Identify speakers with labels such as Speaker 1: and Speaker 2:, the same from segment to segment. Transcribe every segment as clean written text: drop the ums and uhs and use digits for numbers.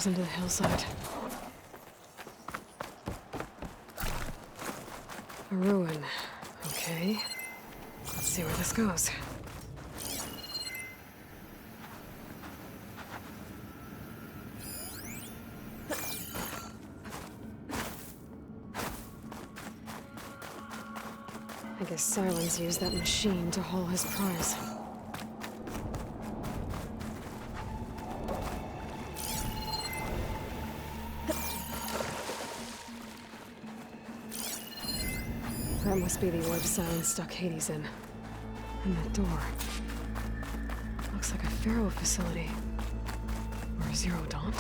Speaker 1: goes into the hillside. A ruin. Okay. Let's see where this goes. I guess Silence used that machine to haul his prize. That must be the orb Silence stuck Hades in. And that door. Looks like a Pharaoh facility. Or a Zero Dawn.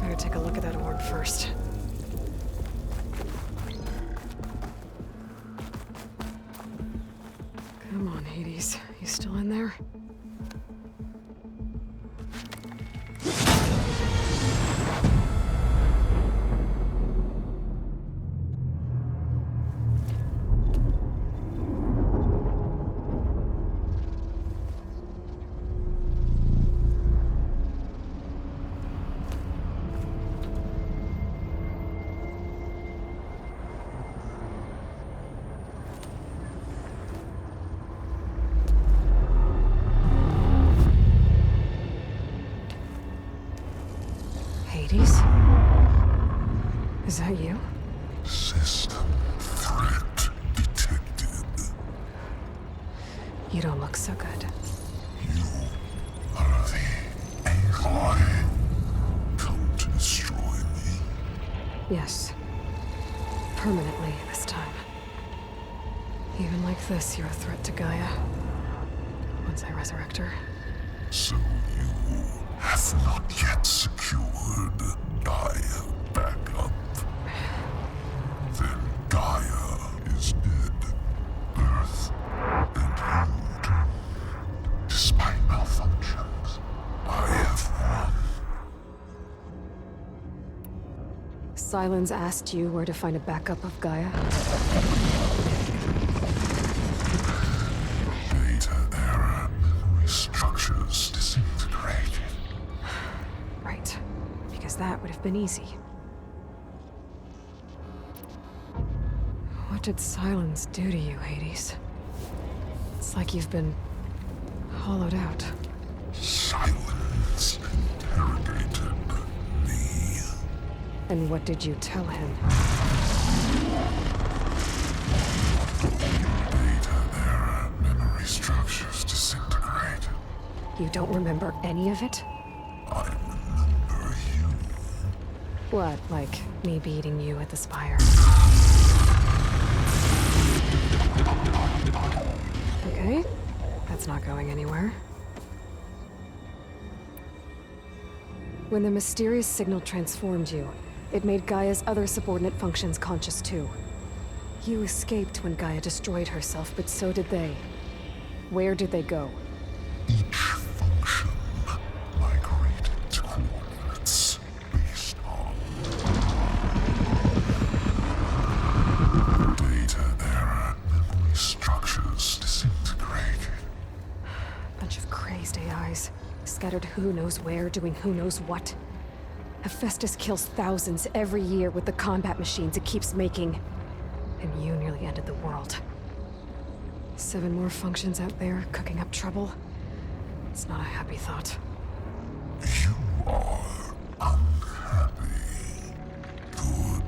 Speaker 1: Better take a look at that orb first. Come on, Hades. You still in there? Hades? Is that you?
Speaker 2: System threat detected.
Speaker 1: You don't look so good.
Speaker 2: You are the Aloy. Come to destroy me.
Speaker 1: Yes. Permanently this time. Even like this, you're a threat to Gaia. Once I resurrect her.
Speaker 2: So you have not yet secured Gaia back up. Then Gaia is dead. Earth and you doomed. Despite malfunctions, I have won.
Speaker 1: Silence asked you where to find a backup of Gaia?
Speaker 2: Data error, memory structures disintegrated.
Speaker 1: Right. Because that would have been easy. What did Silence do to you, Hades? It's like you've been hollowed out.
Speaker 2: Silence interrogated me.
Speaker 1: And what did you tell him?
Speaker 2: Data error, memory structures disintegrated.
Speaker 1: You don't remember any of it?
Speaker 2: I remember you.
Speaker 1: What, like me beating you at the Spire? Okay, that's not going anywhere. When the mysterious signal transformed you, it made Gaia's other subordinate functions conscious too. You escaped when Gaia destroyed herself, but so did they. Where did they go?
Speaker 2: Each function migrated to coordinates based on data error, memory structures disintegrated.
Speaker 1: Bunch of crazed AIs, scattered who knows where, doing who knows what. Hephaestus kills thousands every year with the combat machines it keeps making. And you nearly ended the world. 7 more functions out there, cooking up trouble. It's not a happy thought.
Speaker 2: You are unhappy. Good.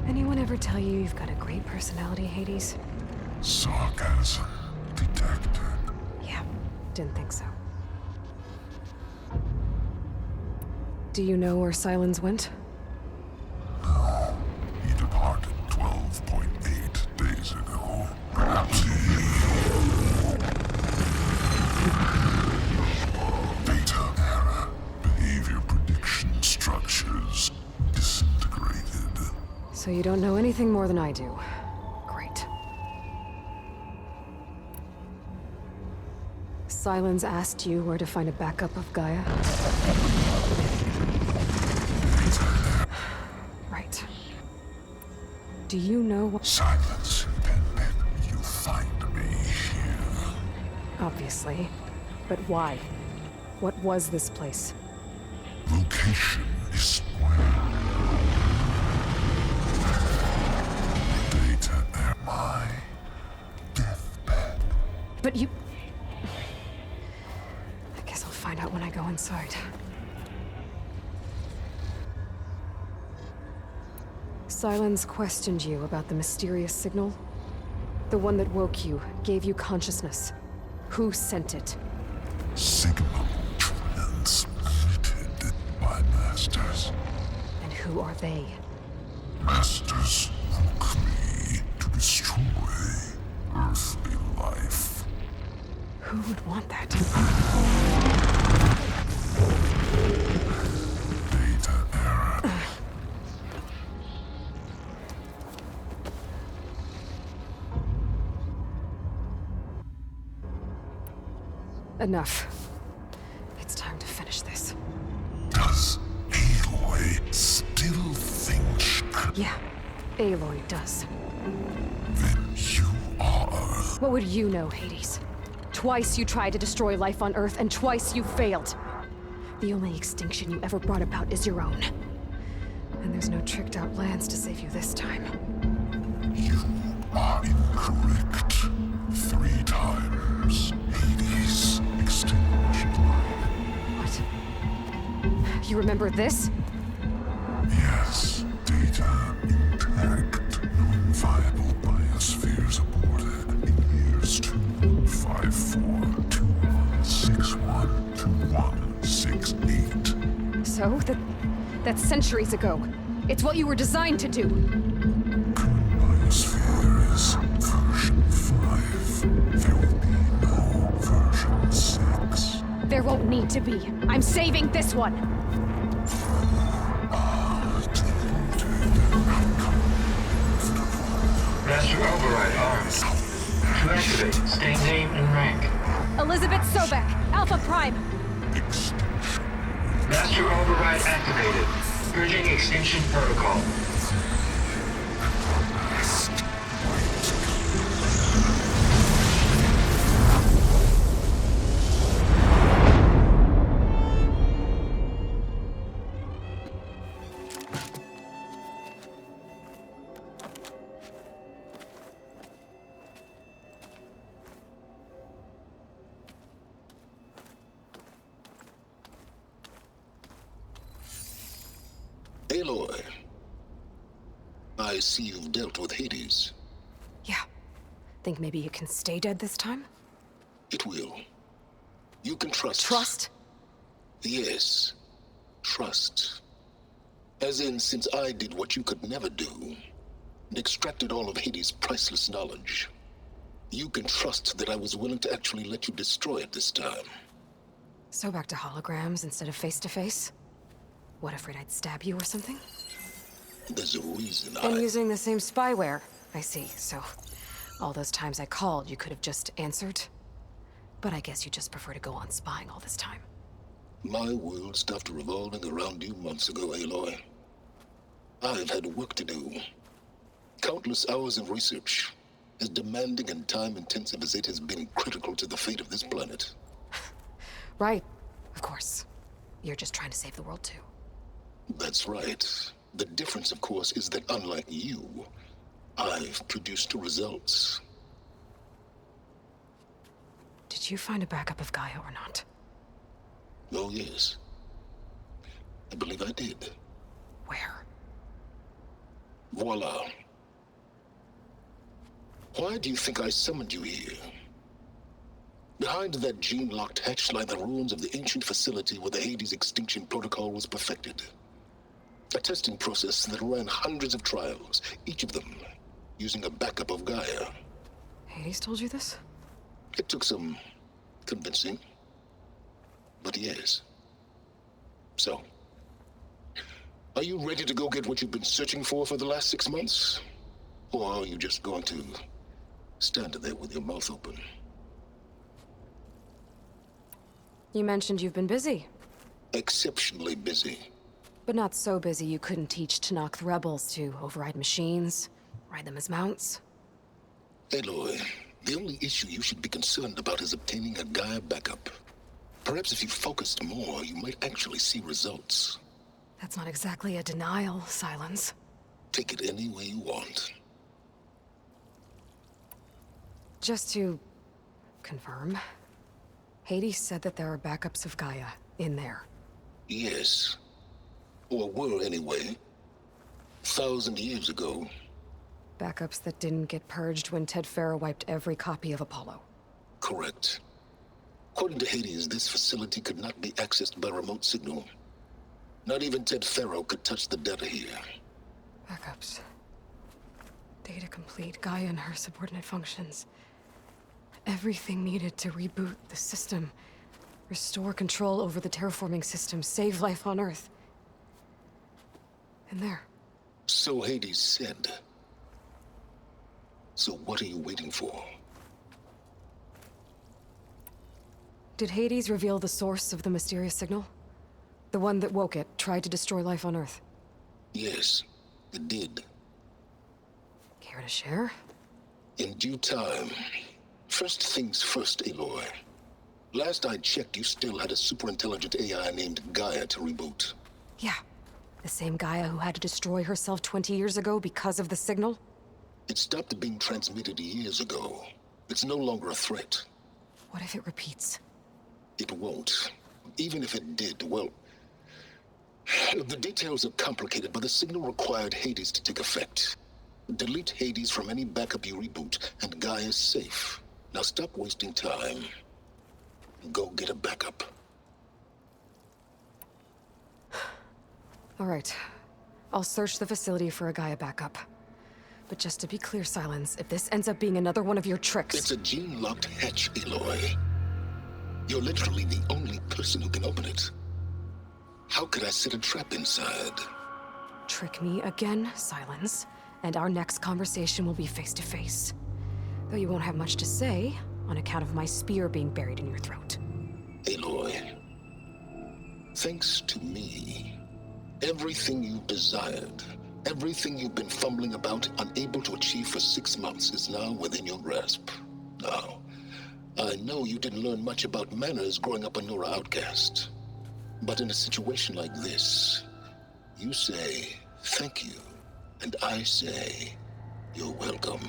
Speaker 1: Anyone ever tell you you've got a great personality, Hades?
Speaker 2: Sarcasm detected.
Speaker 1: Yeah, didn't think so. Do you know where Silence went?
Speaker 2: No, he departed 12.8 days ago. Perhaps he... Data error, behavior prediction structures disintegrated.
Speaker 1: So you don't know anything more than I do. Great. Silence asked you where to find a backup of Gaia? Right. Do you know what—
Speaker 2: Silence intended you
Speaker 1: Obviously. But why? What was this place?
Speaker 2: Location is spoiled. Data at my deathbed.
Speaker 1: But you... I guess I'll find out when I go inside. Sylens questioned you about the mysterious signal? The one that woke you, gave you consciousness. Who sent it?
Speaker 2: Signal transmitted by masters.
Speaker 1: And who are they?
Speaker 2: Masters woke me to destroy earthly life.
Speaker 1: Who would want that?
Speaker 2: Data error.
Speaker 1: Enough. It's time to finish this.
Speaker 2: Does Aloy still think she could?
Speaker 1: Yeah, Aloy does.
Speaker 2: Then you are
Speaker 1: What would you know, Hades? Twice you tried to destroy life on Earth, and twice you failed. The only extinction you ever brought about is your own. And there's no tricked-out plans to save you this time.
Speaker 2: You are incorrect. 3 times. Hades extinction line.
Speaker 1: What? You remember this?
Speaker 2: Yes. Data intact. Non-viable biospheres aborted in years 2154, 2161, 2168.
Speaker 1: So? That's centuries ago. It's what you were designed to do.
Speaker 2: Current biosphere is version 5. There will be no version 6.
Speaker 1: There won't need to be. I'm saving this one.
Speaker 3: Master Override armed. To activate, state name and rank.
Speaker 1: Elizabeth Sobek, Alpha Prime.
Speaker 3: Master Override activated. Purging extinction protocol.
Speaker 4: Aloy, I see you've dealt with Hades.
Speaker 1: Yeah. Think maybe you can stay dead this time?
Speaker 4: It will. You can trust.
Speaker 1: Trust?
Speaker 4: Yes. Trust. As in, since I did what you could never do, and extracted all of Hades' priceless knowledge, you can trust that I was willing to actually let you destroy it this time.
Speaker 1: So back to holograms instead of face-to-face? What, afraid I'd stab you or something?
Speaker 4: There's a reason
Speaker 1: And using the same spyware. I see, so... all those times I called, you could have just answered? But I guess you just prefer to go on spying all this time.
Speaker 4: My world stopped revolving around you months ago, Aloy. I've had work to do. Countless hours of research, as demanding and time-intensive as it has been critical to the fate of this planet.
Speaker 1: Right. Of course. You're just trying to save the world, too.
Speaker 4: That's right. The difference, of course, is that unlike you, I've produced results.
Speaker 1: Did you find a backup of Gaia or not?
Speaker 4: Oh, yes. I believe I did.
Speaker 1: Where?
Speaker 4: Voila. Why do you think I summoned you here? Behind that gene-locked hatch lie the ruins of the ancient facility where the Hades extinction protocol was perfected. A testing process that ran hundreds of trials, each of them using a backup of Gaia.
Speaker 1: Hades told you this?
Speaker 4: It took some convincing, but yes. So, are you ready to go get what you've been searching for the last 6 months? Or are you just going to stand there with your mouth open?
Speaker 1: You mentioned you've been busy.
Speaker 4: Exceptionally busy.
Speaker 1: But not so busy you couldn't teach Tenakth rebels to override machines, ride them as mounts.
Speaker 4: Aloy, The only issue you should be concerned about is obtaining a Gaia backup. Perhaps if you focused more, you might actually see results.
Speaker 1: That's not exactly a denial, Silence.
Speaker 4: Take it any way you want.
Speaker 1: Just to confirm, Hades said that there are backups of Gaia in there.
Speaker 4: Yes. Or were anyway. 1,000 years ago.
Speaker 1: Backups that didn't get purged when Ted Faro wiped every copy of Apollo.
Speaker 4: Correct. According to Hades, this facility could not be accessed by remote signal. Not even Ted Faro could touch the data here.
Speaker 1: Backups. Data complete, Gaia and her subordinate functions. Everything needed to reboot the system. Restore control over the terraforming system, save life on Earth. And there.
Speaker 4: So Hades said. So what are you waiting for?
Speaker 1: Did Hades reveal the source of the mysterious signal? The one that woke it, tried to destroy life on Earth?
Speaker 4: Yes, it did.
Speaker 1: Care to share?
Speaker 4: In due time. First things first, Aloy. Last I checked, you still had a superintelligent AI named Gaia to reboot.
Speaker 1: Yeah. The same Gaia who had to destroy herself 20 years ago because of the signal?
Speaker 4: It stopped being transmitted years ago. It's no longer a threat.
Speaker 1: What if it repeats?
Speaker 4: It won't. Even if it did, well... The details are complicated, but the signal required Hades to take effect. Delete Hades from any backup you reboot, and Gaia's safe. Now stop wasting time. Go get a backup.
Speaker 1: All right. I'll search the facility for a Gaia backup. But just to be clear, Silence, if this ends up being another one of your tricks...
Speaker 4: It's a gene-locked hatch, Aloy. You're literally the only person who can open it. How could I set a trap inside?
Speaker 1: Trick me again, Silence, and our next conversation will be face-to-face. Though you won't have much to say, on account of my spear being buried in your throat.
Speaker 4: Aloy, thanks to me, everything you desired, everything you've been fumbling about, unable to achieve for 6 months, is now within your grasp. Now, I know you didn't learn much about manners growing up a Nora outcast. But in a situation like this, you say, thank you, and I say, you're welcome.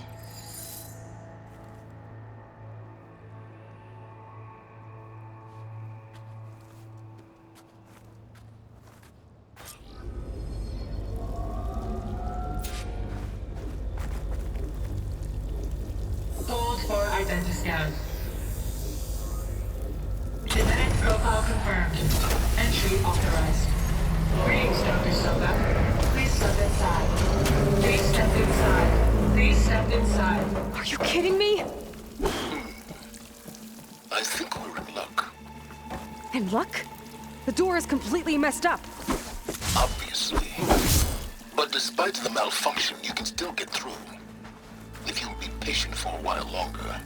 Speaker 3: Hold for identiscan. Genetic profile confirmed. Entry authorized. Greetings, Dr. Silva. Please step inside. Please step inside. Please step inside.
Speaker 1: Are you kidding me?
Speaker 4: I think we're in luck.
Speaker 1: In luck? The door is completely messed up.
Speaker 4: Obviously. But despite the malfunction, you can still get through. If you'll be patient for a while longer.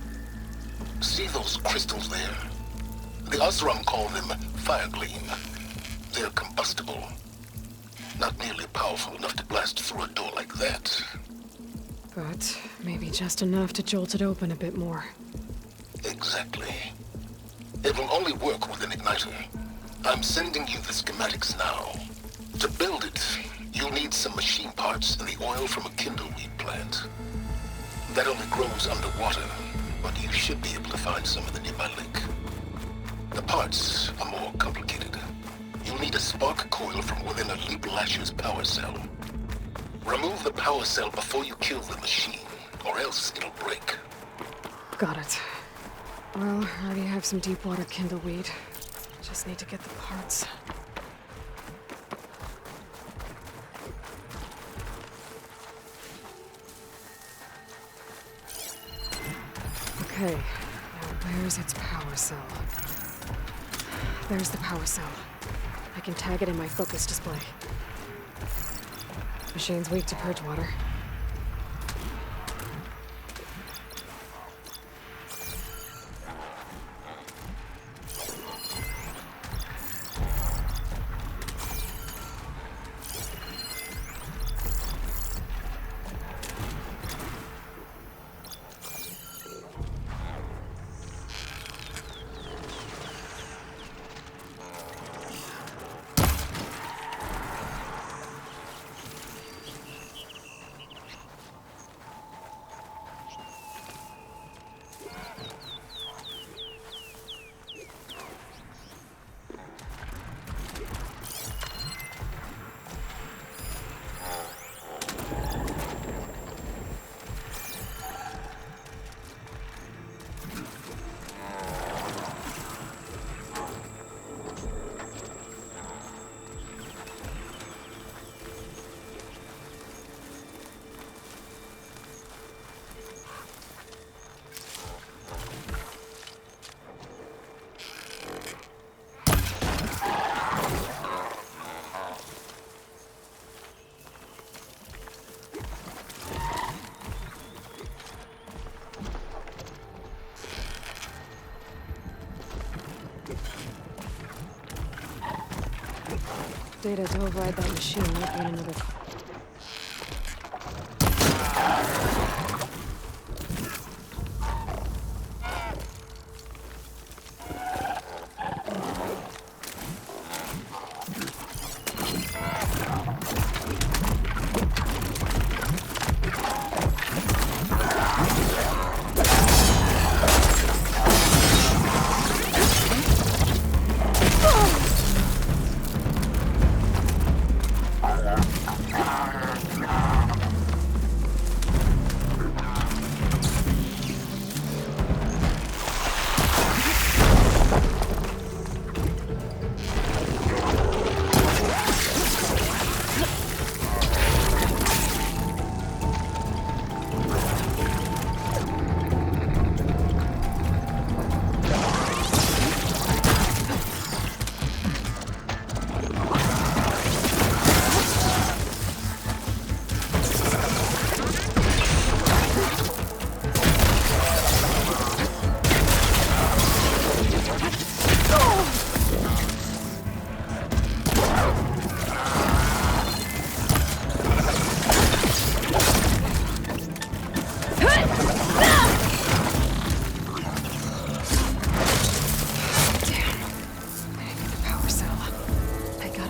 Speaker 4: See those crystals there? The Osram call them fire gleam. They're combustible. Not nearly powerful enough to blast through a door like that.
Speaker 1: But maybe just enough to jolt it open a bit more.
Speaker 4: Exactly. It will only work with an igniter. I'm sending you the schematics now. To build it, you'll need some machine parts and the oil from a kindleweed plant. That only grows underwater, but you should be able to find some in the nearby lake. The parts are more complicated. You'll need a spark coil from within a Leap Lasher's power cell. Remove the power cell before you kill the machine, or else it'll break.
Speaker 1: Got it. Well, I already have some deep water kindleweed. Just need to get the parts. Okay, now where's its power cell? There's the power cell. I can tag it in my focus display. Machine's weak to purge water. Data to override that machine might gain another.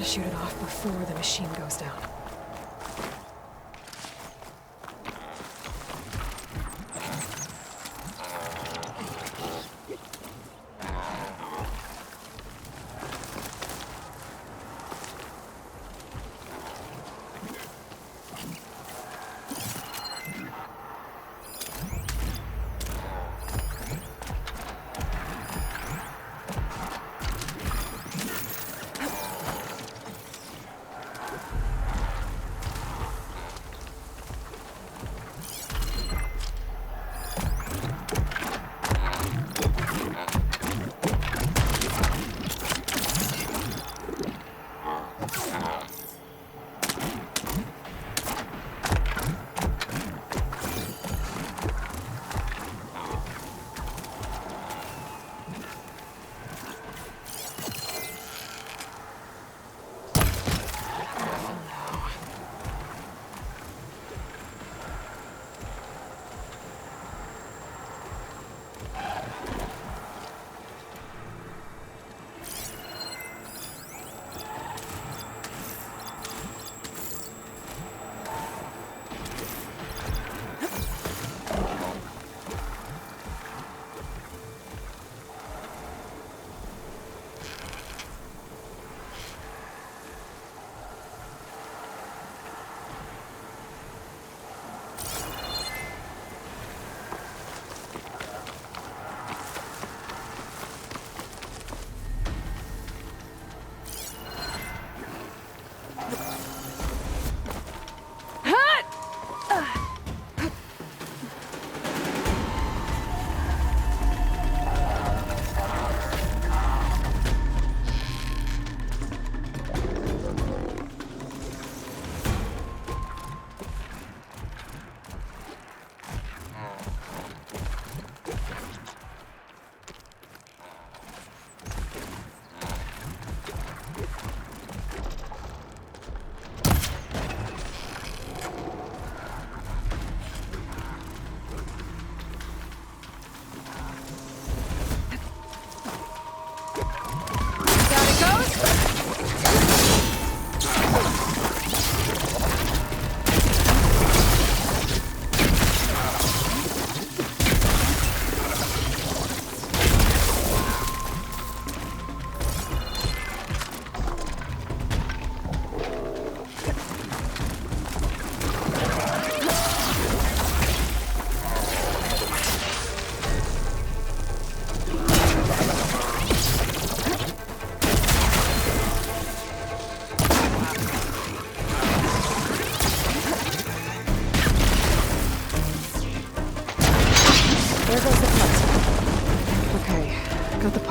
Speaker 1: Shoot it off before the machine goes down.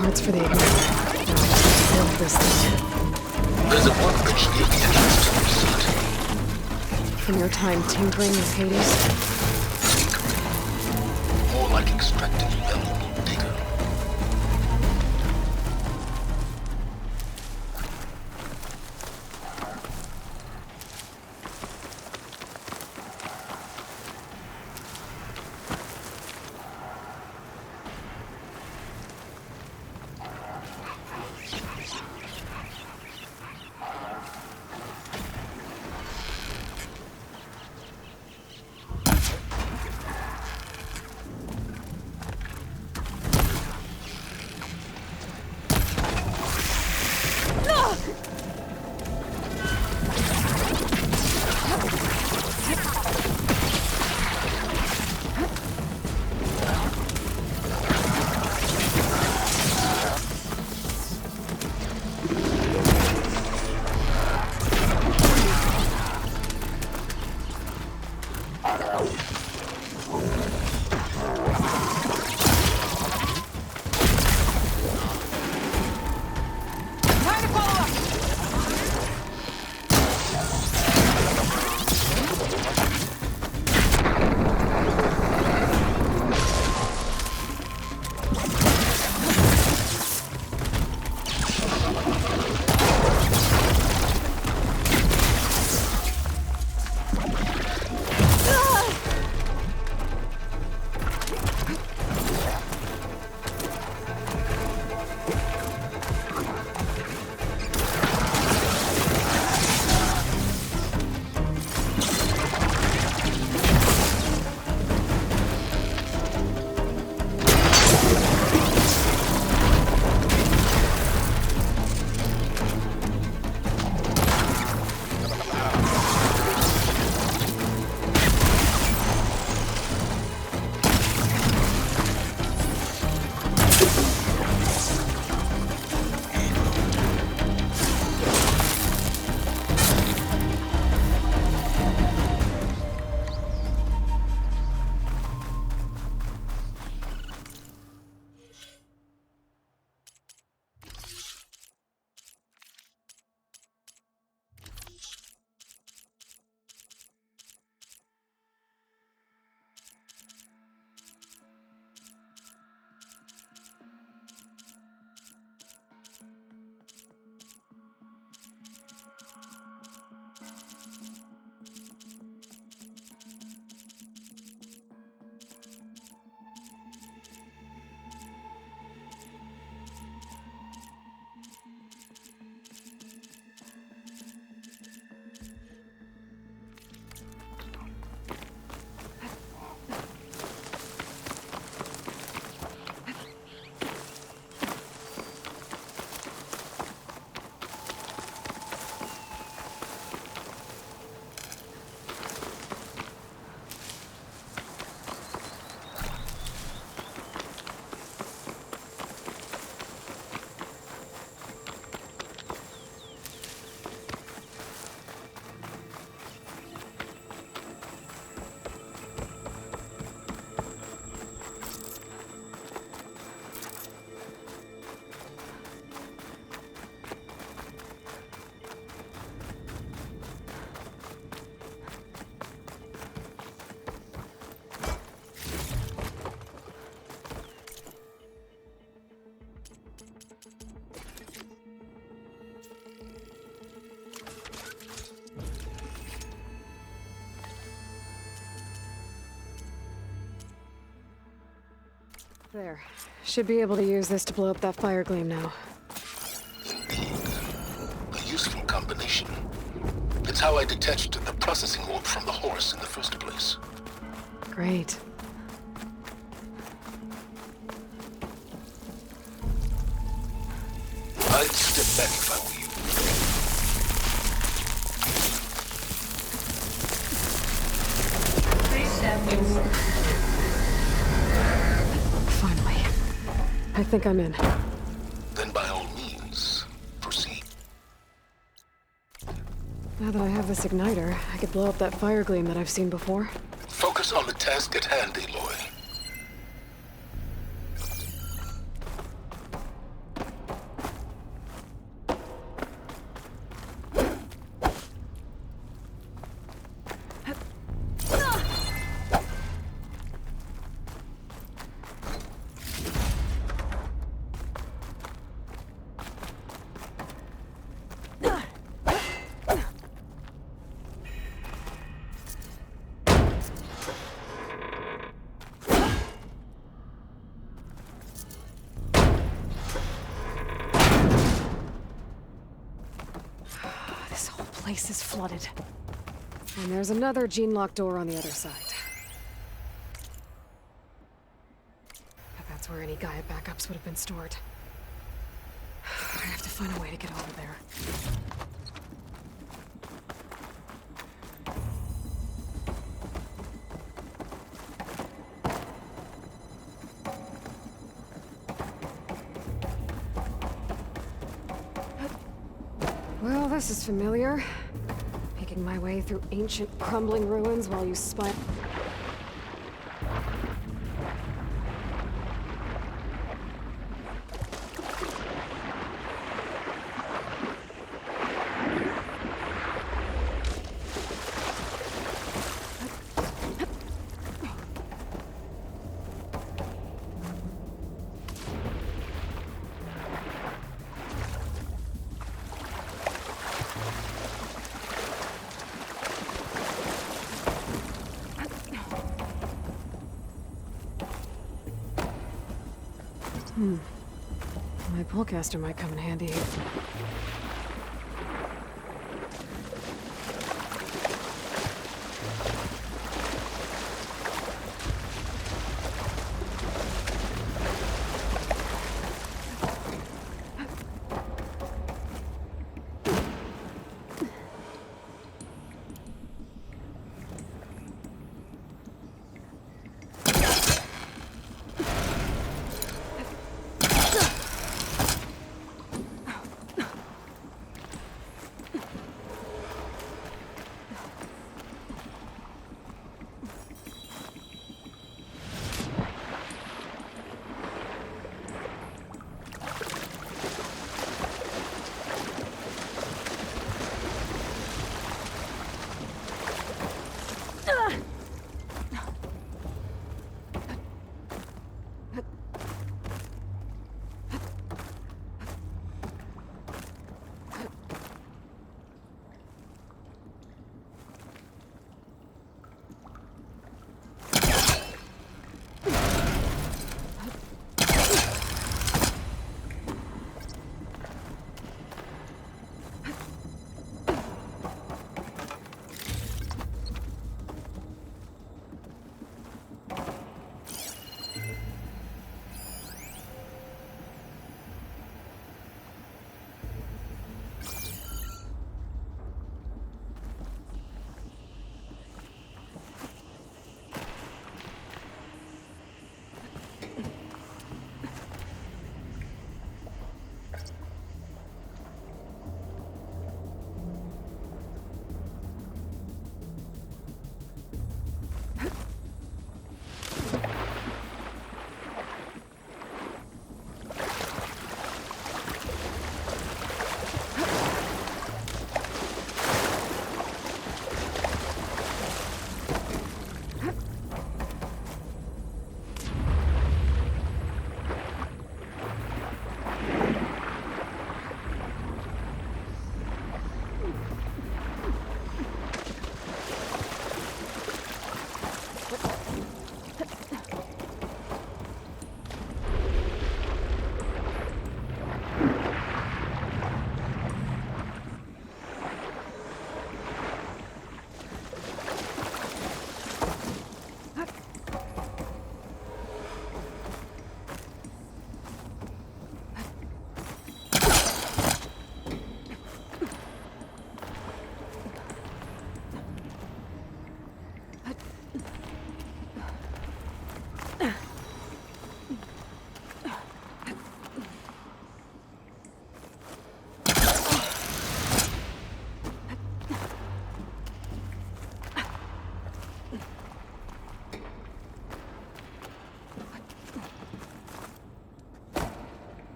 Speaker 1: parts for the igniter. Now I just have to build this thing.
Speaker 4: There's a workbench near the entrance to the facility.
Speaker 1: From your time tinkering with Hades?
Speaker 4: Tinkering. More like extracting valuable data.
Speaker 1: There. Should be able to use this to blow up that fire gleam now.
Speaker 4: Indeed. A useful combination. It's how I detached the processing orb from the horse in the first place.
Speaker 1: Great.
Speaker 4: I'd step back if I were you.
Speaker 3: Please step inside.
Speaker 1: Finally. I think I'm in.
Speaker 4: Then by all means, proceed.
Speaker 1: Now that I have this igniter, I could blow up that fire gleam that I've seen before.
Speaker 4: Focus on the task at hand, Aloy.
Speaker 1: This whole place is flooded. And there's another gene-locked door on the other side. But that's where any Gaia backups would have been stored. I have to find a way to get over there. Well, this is familiar. Making my way through ancient, crumbling ruins while you spy. My pullcaster might come in handy.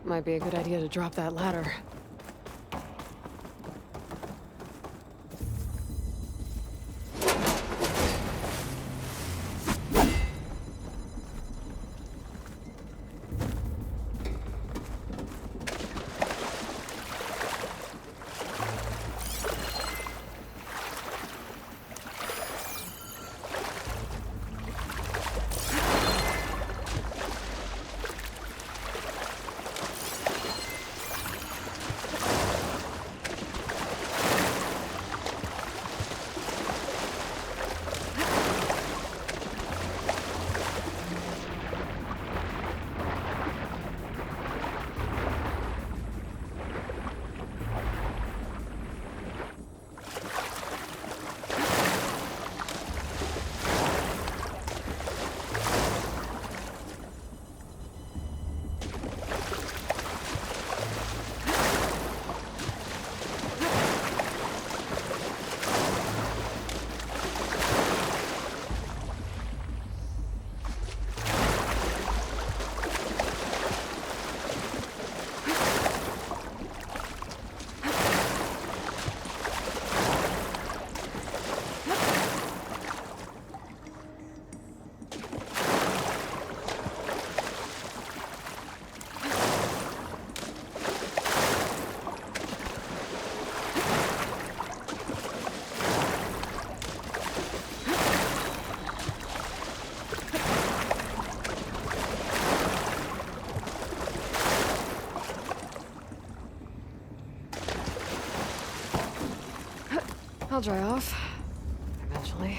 Speaker 1: Might be a good idea to drop that ladder. I'll dry off. Eventually.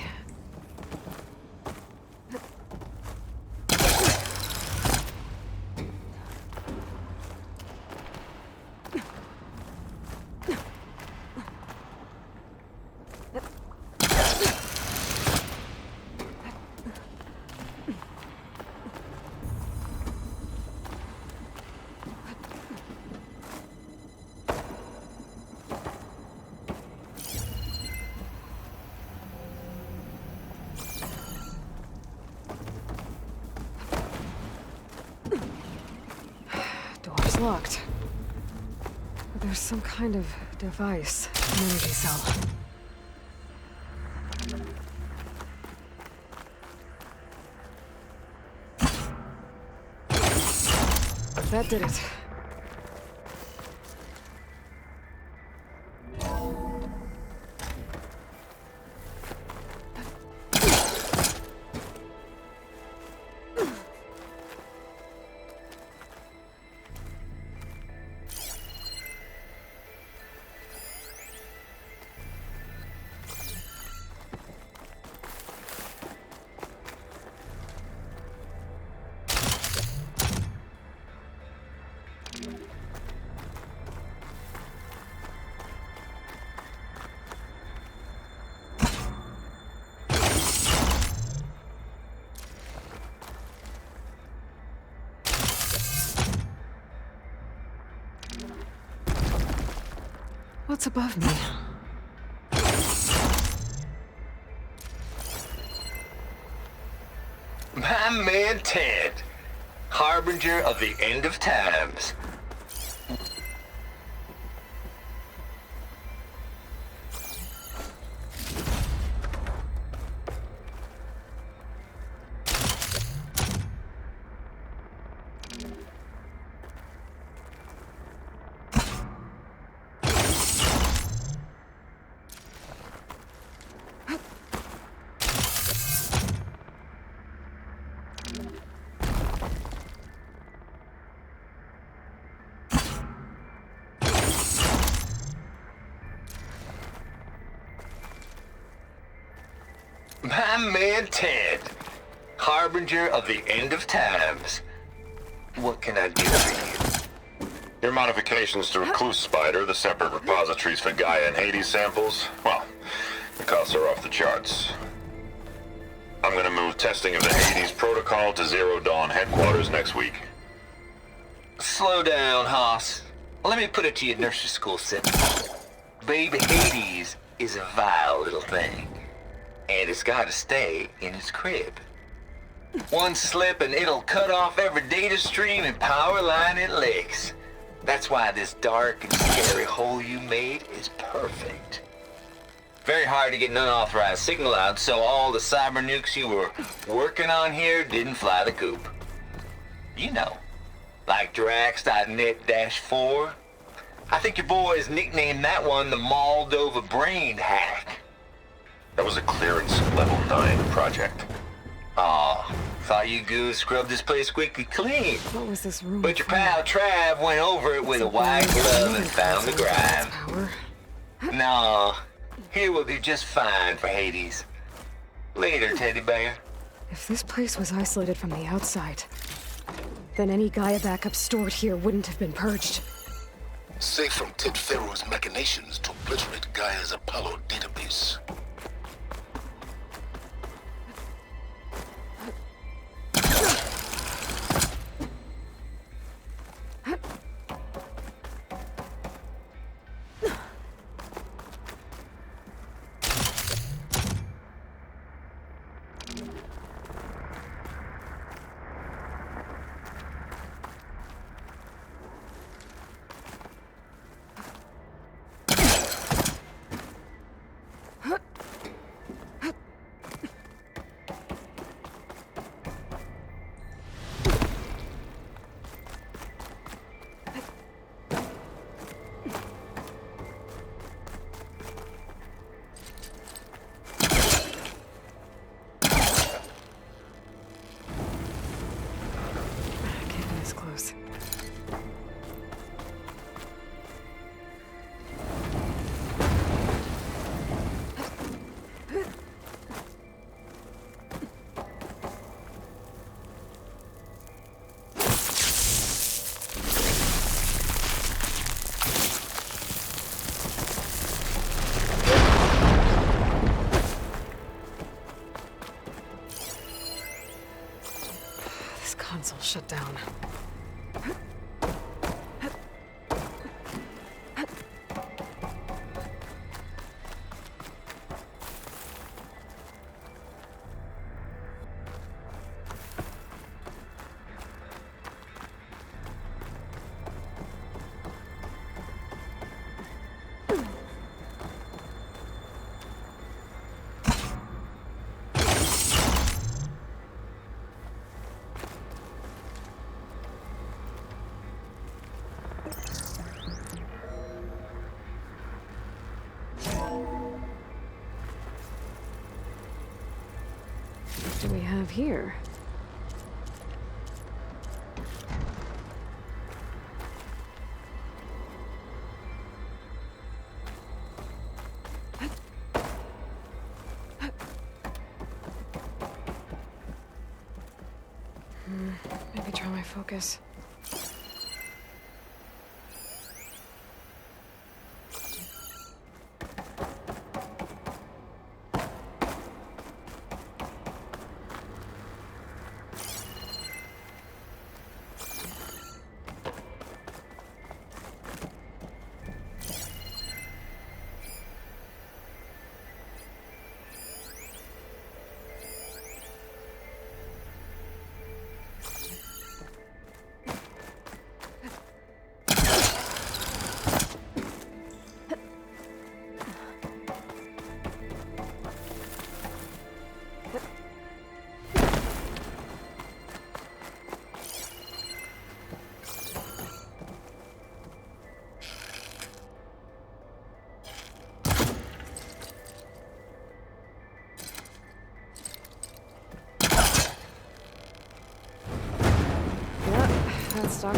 Speaker 1: Door's locked. But there's some kind of device. An energy cell. That did it. What's above me?
Speaker 5: My man Ted, harbinger of the end of times. My man Ted, harbinger of the end of times. What can I do for you?
Speaker 6: Your modifications to Recluse Spider, the separate repositories for Gaia and Hades samples, well, the costs are off the charts. I'm gonna move testing of the Hades protocol to Zero Dawn headquarters next week.
Speaker 5: Slow down, Haas. Let me put it to you nursery school sentence. Baby Hades is a vile little thing. And it's gotta stay in its crib. One slip and it'll cut off every data stream and power line it licks. That's why this dark and scary hole you made is perfect. Very hard to get an unauthorized signal out, so all the cyber nukes you were working on here didn't fly the coop. You know, like Drax.net-4. I think your boys nicknamed that one the Moldova Brain Hack.
Speaker 6: That was a clearance level 9 project.
Speaker 5: Aw, thought you goons scrubbed this place quickly clean.
Speaker 1: What was this room?
Speaker 5: But your
Speaker 1: for?
Speaker 5: pal Trav went over it with a white glove and found the grime.
Speaker 1: Power.
Speaker 5: No, here will do just fine for Hades. Later, teddy bear.
Speaker 1: If this place was isolated from the outside, then any Gaia backup stored here wouldn't have been purged.
Speaker 4: Safe from Ted Pharaoh's machinations to obliterate Gaia's Apollo database.
Speaker 1: Getting this close. This console shut down. What do we have here? Maybe try my focus. That's stuck.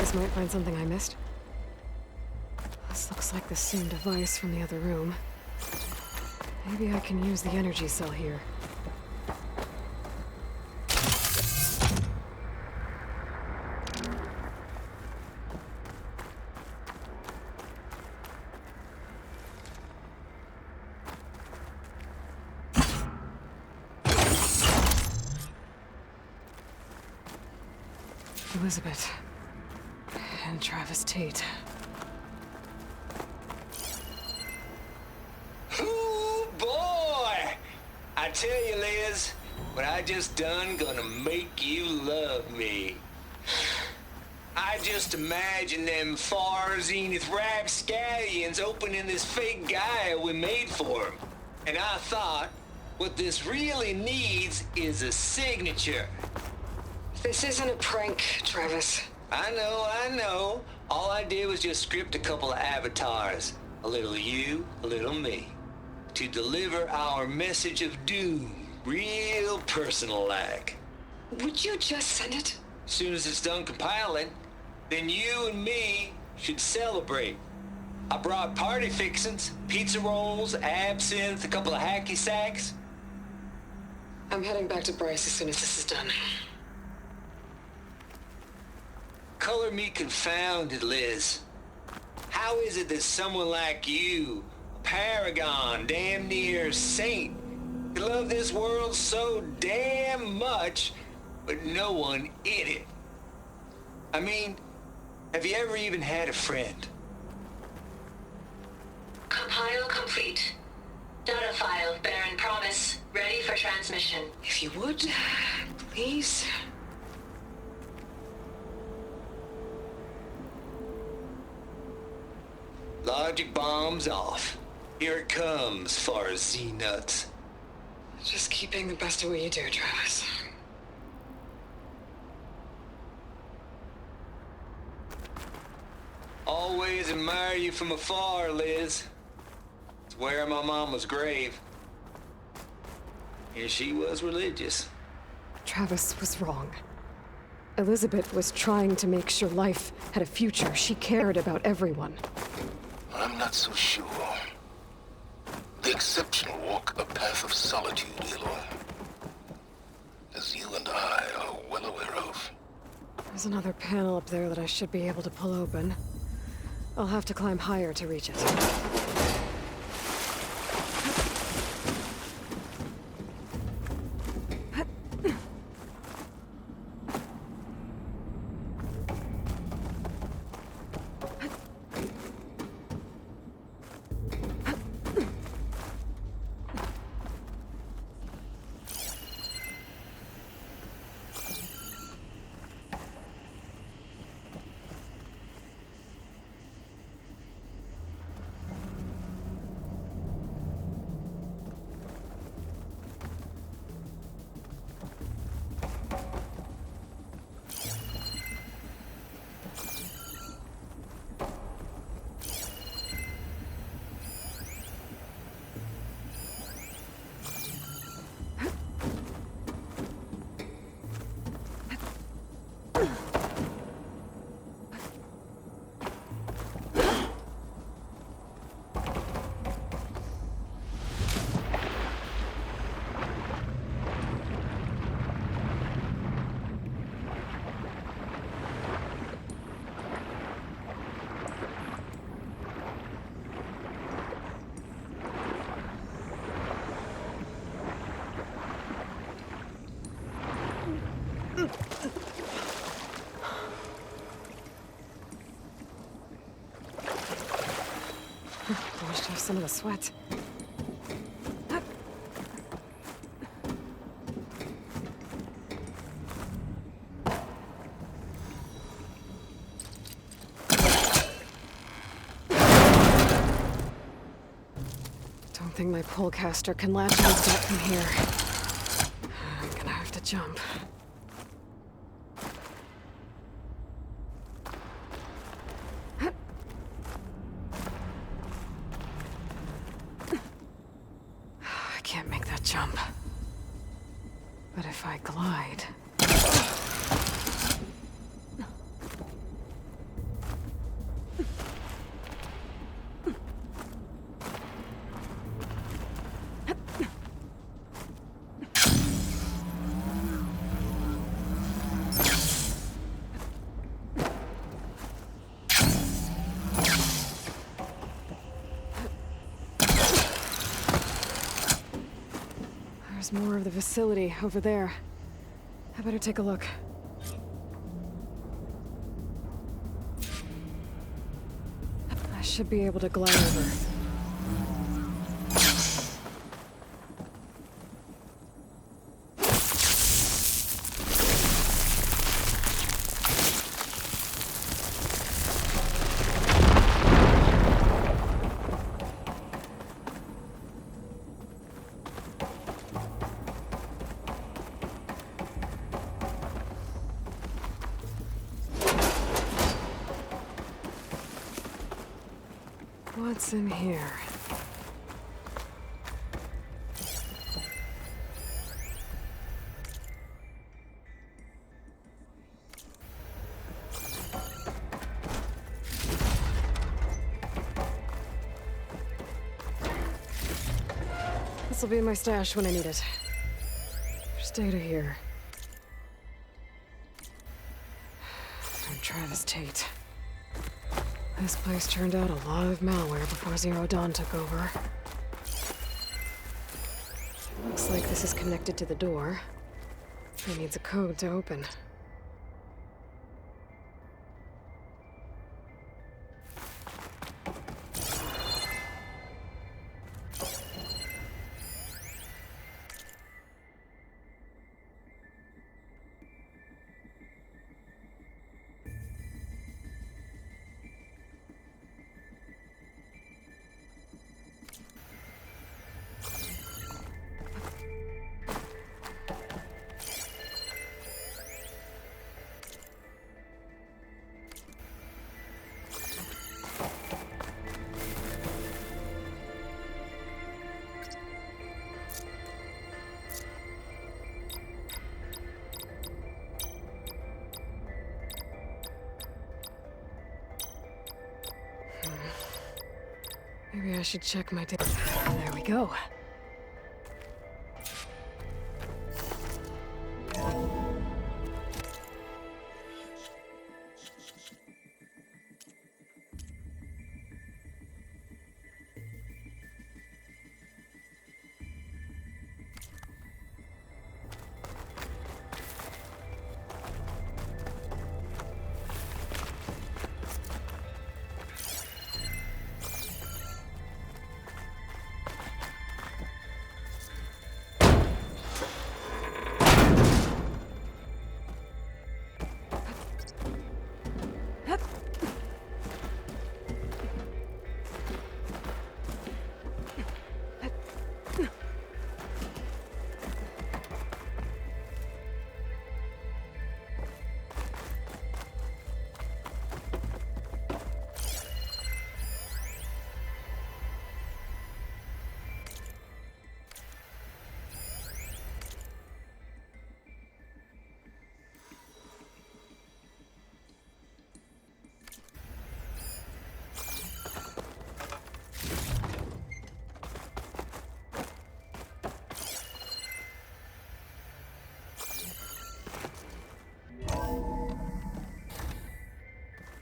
Speaker 1: guys might find something I missed. This looks like the same device from the other room. Maybe I can use the energy cell here. Elizabeth. And Travis Tate.
Speaker 5: Ooh, boy! I tell you, Liz, what I just done gonna make you love me. I just imagine them far zenith rapscallions opening this fake Gaia we made for him. And I thought, what this really needs is a signature.
Speaker 1: This isn't a prank, Travis.
Speaker 5: I know. All I did was just script a couple of avatars. A little you, a little me. To deliver our message of doom, real personal-like.
Speaker 1: Would you just send it?
Speaker 5: As soon as it's done compiling, then you and me should celebrate. I brought party fixins, pizza rolls, absinthe, a couple of hacky sacks.
Speaker 1: I'm heading back to Bryce as soon as this is done.
Speaker 5: Color me confounded, Liz. How is it that someone like you, a paragon, damn near saint, can love this world so damn much, but no one in it? I mean, have you ever even had a friend?
Speaker 3: Compile complete. Data file, Baron Promise, ready for transmission.
Speaker 1: If you would, please.
Speaker 5: Logic bomb's off. Here it comes, far as Z-nuts.
Speaker 1: Just keep being the best at what you do, Travis.
Speaker 5: Always admire you from afar, Liz. It's where my mama's grave. And she was religious.
Speaker 1: Travis was wrong. Elizabeth was trying to make sure life had a future. She cared about everyone.
Speaker 4: I'm not so sure. The exceptional walk a path of solitude, Aloy. As you and I are well aware of.
Speaker 1: There's another panel up there that I should be able to pull open. I'll have to climb higher to reach it. Washed off some of the sweat. Don't think my polecaster can latch onto that from here. I'm gonna have to jump. I can't make that jump. But if I glide... There's more of the facility over there. I better take a look. I should be able to glide over. What's in here? This'll be my stash when I need it. There's data here. From Travis Tate. This place turned out a lot of malware before Zero Dawn took over. Looks like this is connected to the door. It needs a code to open. Maybe I should check my data. There we go.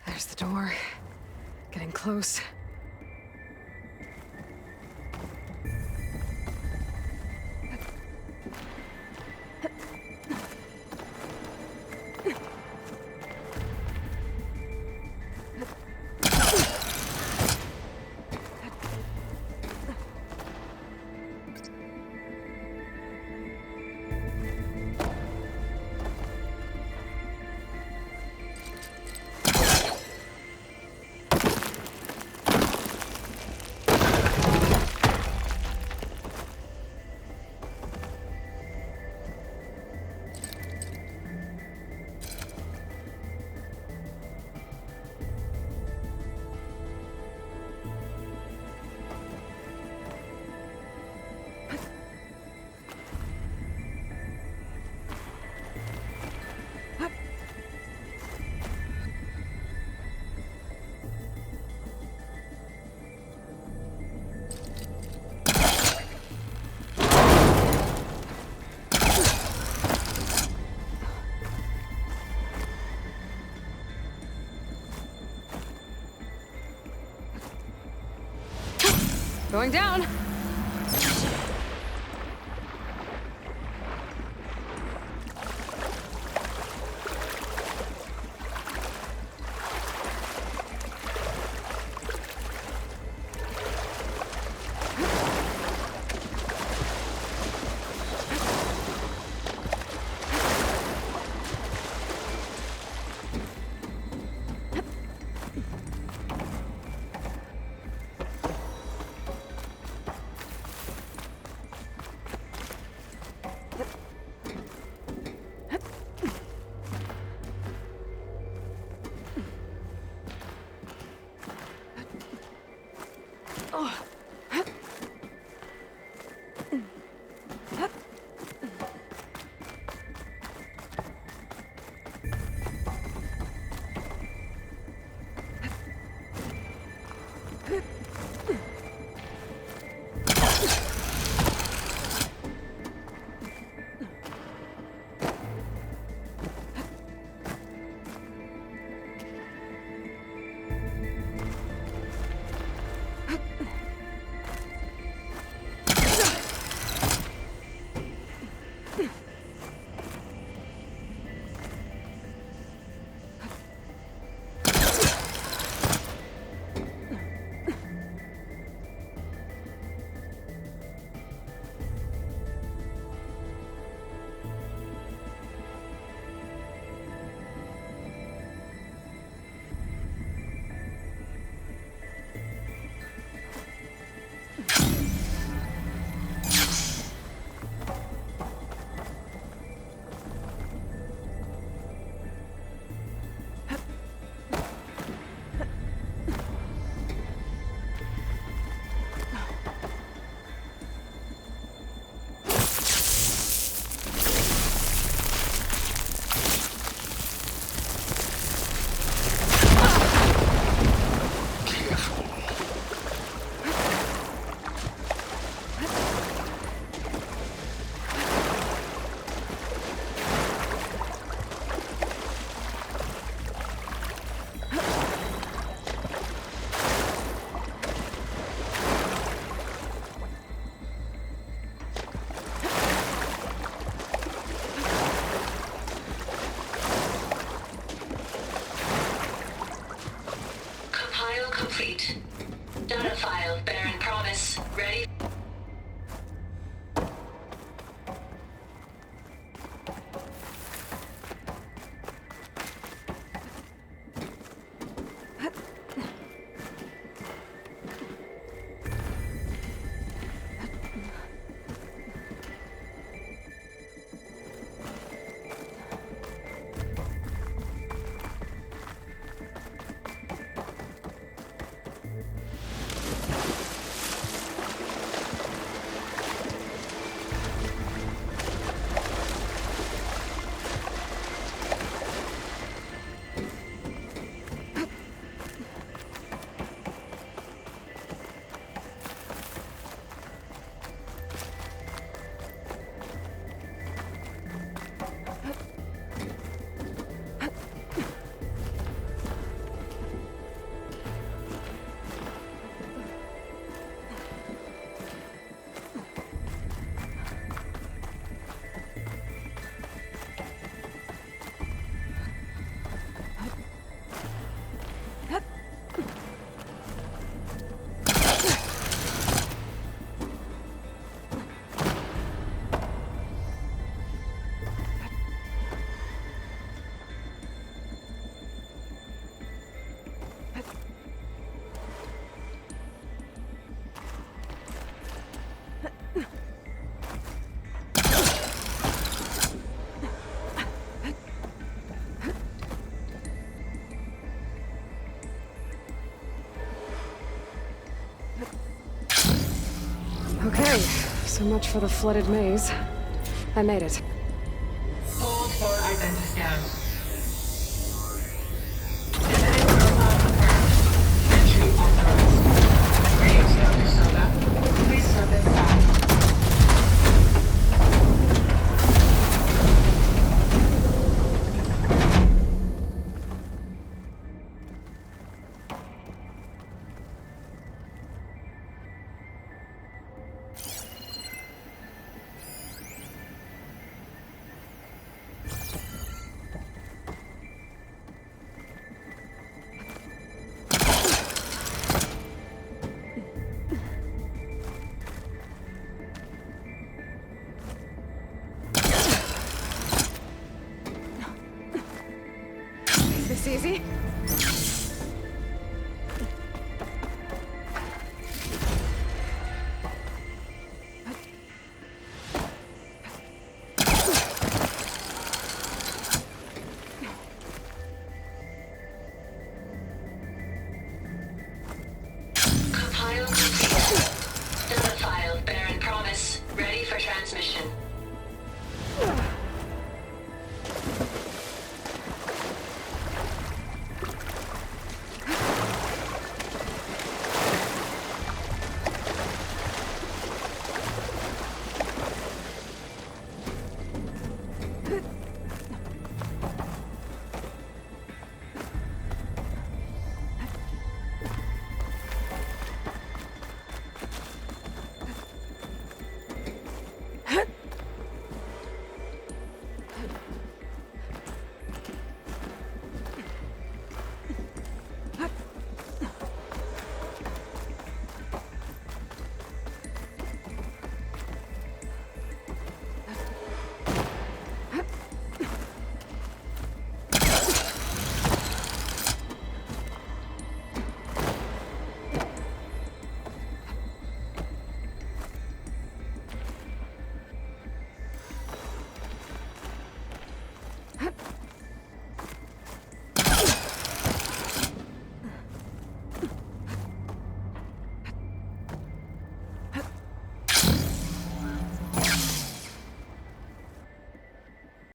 Speaker 1: There's the door. Getting close. Going down.
Speaker 3: complete. Data file, Baron Promise, ready?
Speaker 1: Okay, so much for the flooded maze. I made it.
Speaker 3: Hold for identiscan. Identity profile confirmed. Entry authorized. Greetings, Dr. Soga. Please step inside.
Speaker 1: Is this easy?